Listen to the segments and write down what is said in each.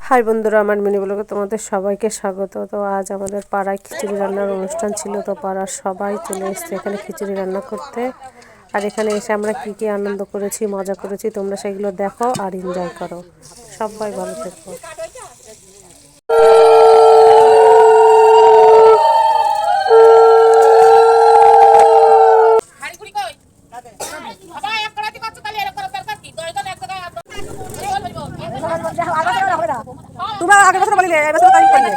High বন্ধুরা, আমার mini ব্লগে তোমাদের সবাইকে স্বাগত। তো আজ আমাদের পাড়ায় খিচুড়ি রান্নার অনুষ্ঠান ছিল। তো পাড়ার সবাই চলে এসেছে এখানে খিচুড়ি রান্না করতে। আর এখানে এসে আমরা কি কি আনন্দ করেছি, মজা করেছি, তোমরা সেগুলো দেখো আর এনজয় করো। সবাই ভালো থেকো। তোমরা আগের বছর বলিলে এই বছর তাই করলে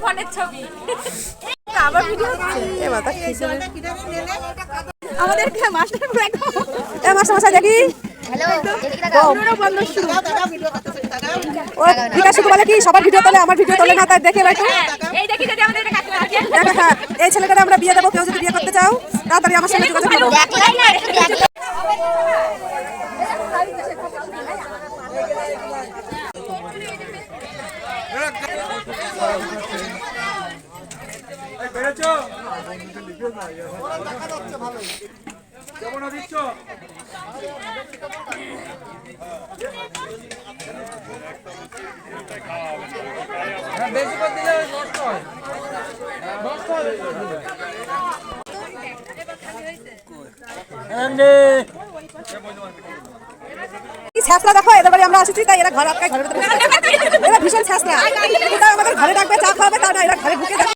ফোনের ছবি আবার ভিডিও এ মাথা খিচুড়ি আমাদের মাস্টার এ মাস্টার মশাই দেখি হ্যালো বন্ধ শুরু ও বিকাশ শুধু বলে কি সবার ভিডিও তোলে, আমার ভিডিও তোলে না, তাই দেখে একটু এই দেখি যদি আমাদের কাছে থাকে দেখো। হ্যাঁ, এই ছেলেটাকে আমরা বিয়ে দেবো, কেউ যদি বিয়ে করতে চাও তাড়াতাড়ি আমার সঙ্গে যোগাযোগ করো। দেখলাই না একটু দেখ বেশি করে দিলে নষ্ট হয়। কি ছাত্রা দেখো, এদের বাড়ি আমরা আসছি তাই এরা ঘর আটকায়, ঘরের ভিতরে এরা ভীষণ ছাত্রা।